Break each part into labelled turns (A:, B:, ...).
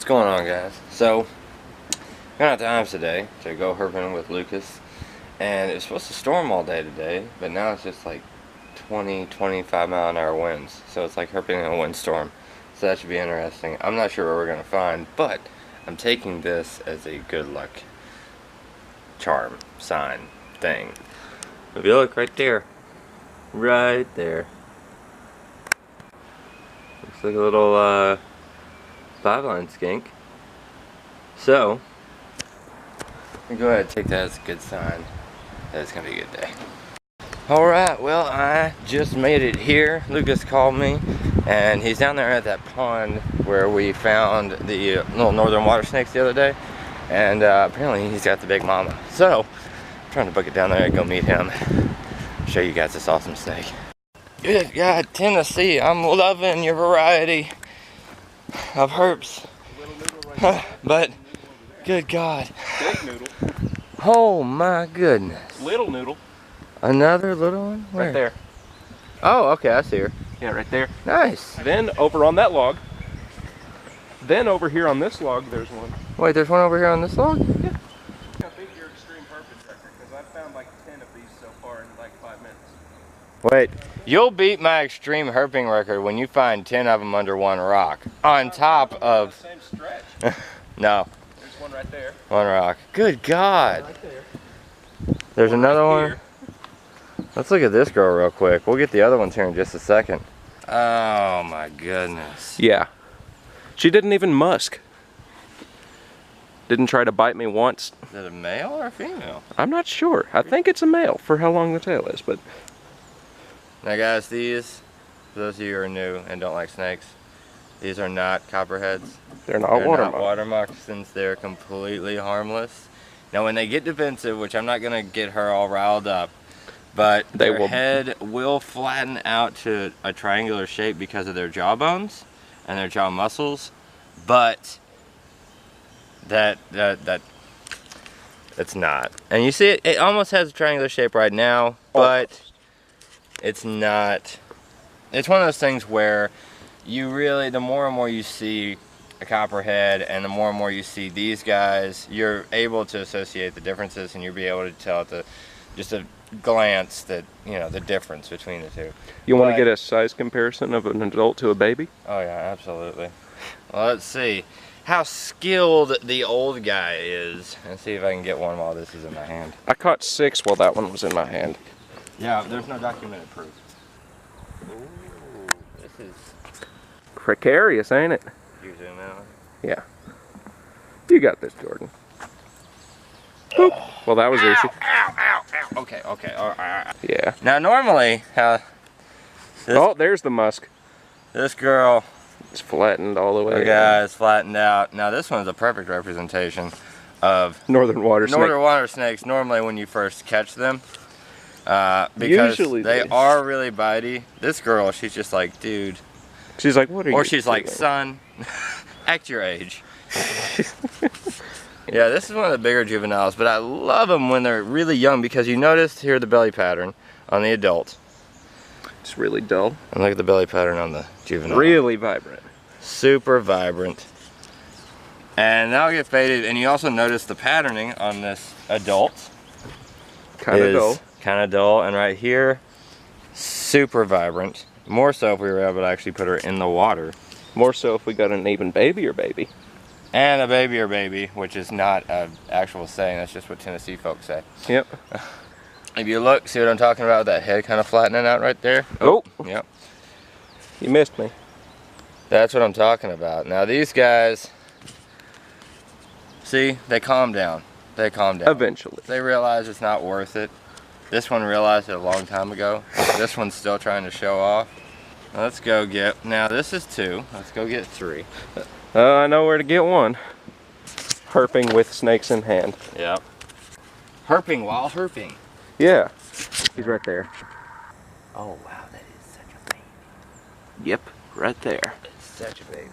A: What's going on, guys? So, got out to iJams today to go herping with Lucas, and it was supposed to storm all day today, but now it's just like 20-25 mile an hour winds, so it's like herping in a windstorm. So that should be interesting. I'm not sure what we're gonna find, but I'm taking this as a good luck charm, sign, thing. If you look right there, looks like a little 5-line skink. So, I'm gonna go ahead and take that as a good sign that it's gonna be a good day. Alright, well, I just made it here. Lucas called me, and he's down there at that pond where we found the little northern water snakes the other day, and apparently he's got the big mama. So, I'm trying to book it down there and go meet him, show you guys this awesome snake. Good God, Tennessee, I'm loving your variety of herps. But, good God.
B: Big noodle.
A: Oh my goodness.
B: Little noodle.
A: Another little one? Where?
B: Right there.
A: Oh, okay, I see her.
B: Yeah, right there.
A: Nice.
B: Then over on that log. Then over here on this log, there's one.
A: Wait, there's one over here on this log?
B: Yeah. How big your extreme herping record? Because I've found like 10 of these so far in like 5 minutes.
A: Wait, you'll beat my extreme herping record when you find 10 of them under one rock. On top of...
B: Same stretch.
A: No.
B: There's one right there.
A: One rock. Good God.
B: Right there.
A: There's another
B: right
A: one.
B: here.
A: Let's look at this girl real quick. We'll get the other ones here in just a second. Oh my goodness.
B: Yeah. She didn't even musk. Didn't try to bite me once.
A: Is it a male or a female?
B: I'm not sure. I think it's a male for how long the tail is, but...
A: Now guys, these, for those of you who are new and don't like snakes, these are not copperheads.
B: They're not water
A: not water moccasins. They're completely harmless. Now when they get defensive, which I'm not going to get her all riled up, but their head will flatten out to a triangular shape because of their jaw bones and their jaw muscles, but it's not. And you see it almost has a triangular shape right now, but it's not. It's one of those things where you really, the more and more you see a copperhead and the more and more you see these guys, you're able to associate the differences, and you'll be able to tell at just a glance that, you know, the difference between the two.
B: You want to get a size comparison of an adult to a baby?
A: Oh yeah, absolutely. Well, let's see how skilled the old guy is, and see if I can get one while this is in my hand.
B: I caught 6 while that one was in my hand.
A: Yeah, there's no documented proof. Ooh, this is
B: precarious, ain't it?
A: You zoom out.
B: Yeah. You got this, Jordan. Boop. Well, that was easy.
A: Ow, ow, ow. Okay, okay. All right.
B: Yeah.
A: Now, normally,
B: oh, there's the musk.
A: This girl,
B: it's flattened all the way.
A: the guy is flattened out. Now, this one's a perfect representation of
B: northern water snake.
A: Northern water snakes. Normally, when you first catch them, because
B: usually
A: they are really bitey. This girl, she's just like, dude.
B: She's like, what are you?
A: Or she's like, son, act your age. Yeah, this is one of the bigger juveniles, but I love them when they're really young because you notice here the belly pattern on the adult.
B: It's really dull.
A: And look at the belly pattern on the juvenile.
B: Really vibrant.
A: Super vibrant. And that'll get faded, and you also notice the patterning on this adult.
B: Kind of dull.
A: Kind of dull, and right here, super vibrant. More so if we were able to actually put her in the water.
B: More so if we got an even baby or baby.
A: And a baby or baby, which is not an actual saying, that's just what Tennessee folks say.
B: Yep.
A: If you look, see what I'm talking about, that head kind of flattening out right there?
B: Oh.
A: Yep.
B: You missed me.
A: That's what I'm talking about. Now these guys, see, they calm down. They calm down.
B: Eventually.
A: They realize it's not worth it. This one realized it a long time ago. This one's still trying to show off. Let's go get, now this is 2. Let's go get 3.
B: I know where to get one. Herping with snakes in hand.
A: Yep. Herping while herping.
B: Yeah. He's right there.
A: Oh wow, that is such a baby.
B: Yep, right there.
A: It's such a baby.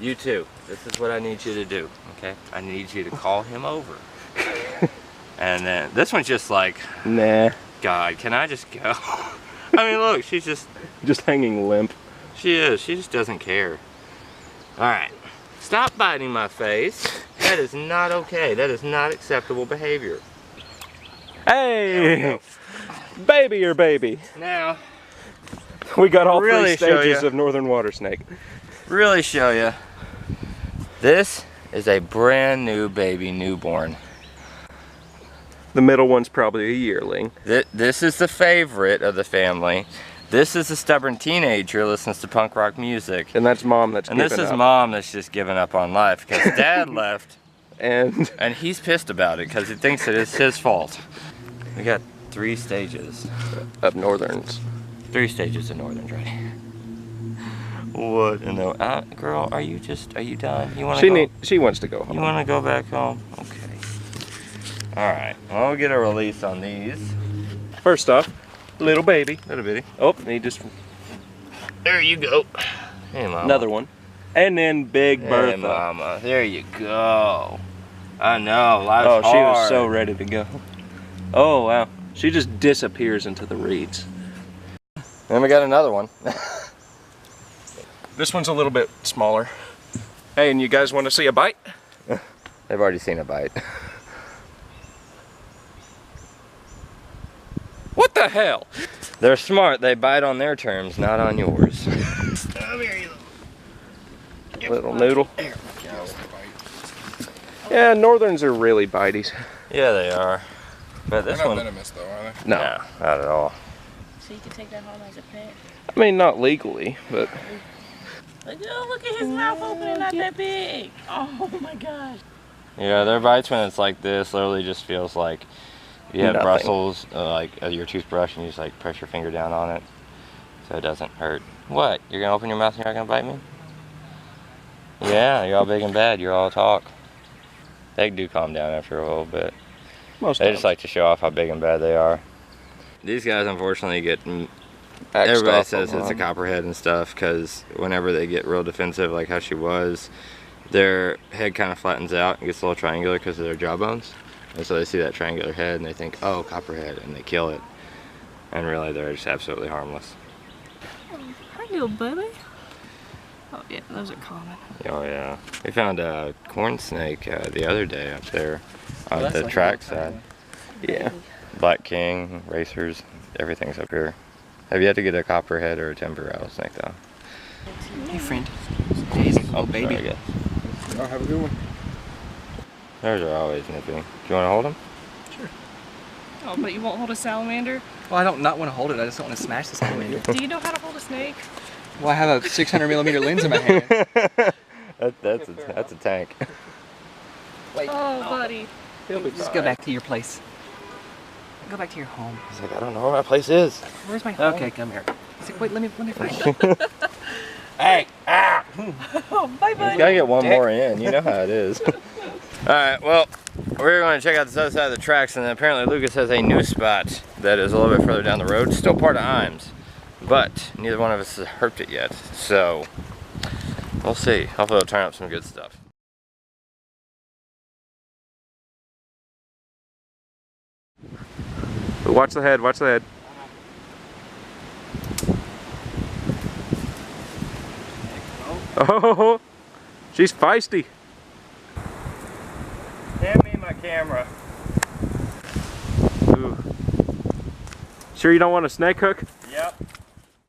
A: You too. This is what I need you to do, okay? I need you to call him over. And then this one's just like,
B: nah.
A: God, can I just go? I mean, look, she's just
B: hanging limp.
A: She is. She just doesn't care. All right. Stop biting my face. That is not okay. That is not acceptable behavior.
B: Hey! Baby or baby?
A: Now,
B: We got all
A: really
B: three stages of northern water snake.
A: really show you. This is a brand new baby newborn.
B: The middle one's probably a yearling.
A: This is the favorite of the family. This is a stubborn teenager who listens to punk rock music.
B: And that's mom that's
A: And this is mom that's just giving up on life because dad left. And he's pissed about it because he thinks it is his fault. We got 3 stages
B: of northerns.
A: 3 stages of northerns right here. What in the girl? Are you done? You want to go?
B: She wants to go home.
A: You want to go back home? Okay. All right. Well, we'll get a release on these.
B: First off, little baby.
A: Little bitty.
B: Oh, he just.
A: There you go. Hey, mama.
B: Another one. And then Big Bertha.
A: Hey, mama. There you go. I know. Life's hard.
B: She was so ready to go. Oh wow. She just disappears into the reeds.
A: Then we got another one.
B: This one's a little bit smaller. Hey, and you guys want to see a bite?
A: They've already seen a bite.
B: What the hell?
A: They're smart. They bite on their terms, not on yours. Come here, you
B: little noodle. Yeah, northerns are really biteys.
A: Yeah, they are. But this one.
C: They're not venomous though, are they?
B: No,
A: not at all.
D: So you can take that home as a pet?
B: I mean, not legally, but.
D: Oh, look at his mouth opening, not that big. Oh my gosh.
A: Yeah, their bites when it's like this literally just feels like you have bristles, like your toothbrush, and you just like press your finger down on it so it doesn't hurt. What? You're gonna open your mouth and you're not gonna bite me? Yeah, you're all big and bad. You're all talk. They do calm down after a little bit. They just like to show off how big and bad they are. These guys unfortunately get. Everybody says it's a copperhead and stuff because whenever they get real defensive like how she was, their head kind of flattens out and gets a little triangular because of their jawbones. And so they see that triangular head and they think, oh, copperhead, and they kill it. And really they're just absolutely harmless.
D: Oh, hi, little baby. Oh yeah, those are common.
A: Oh yeah. We found a corn snake the other day up there on the track side.
B: Yeah.
A: Black king, racers, everything's up here. Have yet to get a copperhead or a timber rattlesnake though.
E: Hey friend. Daisy. Oh baby.
A: Sorry,
C: Oh, have a good one.
A: Theirs are always nippy. Do you want to hold them?
E: Sure.
D: Oh, but you won't hold a salamander?
E: Well, I don't not want to hold it. I just don't want to smash the salamander.
D: Do you know how to hold a snake?
E: Well, I have a 600mm lens in my hand.
A: that's a tank.
E: Wait.
D: Oh, buddy.
E: Just go back to your place. Go back to your home.
A: He's like, I don't know where my place is.
E: Where's my home? Okay, come here. He's like, wait, let me find it.
A: Hey! Ah!
D: Oh, bye, buddy.
A: You gotta get one more in. You know how it is. Alright, well, we're going to check out this other side of the tracks, and apparently Lucas has a new spot that is a little bit further down the road. Still part of iJams, but neither one of us has herped it yet. So, we'll see. Hopefully it'll turn up some good stuff.
B: Watch the head, watch the head. Oh, she's feisty.
A: Hand me my camera.
B: Ooh. Sure you don't want a snake hook?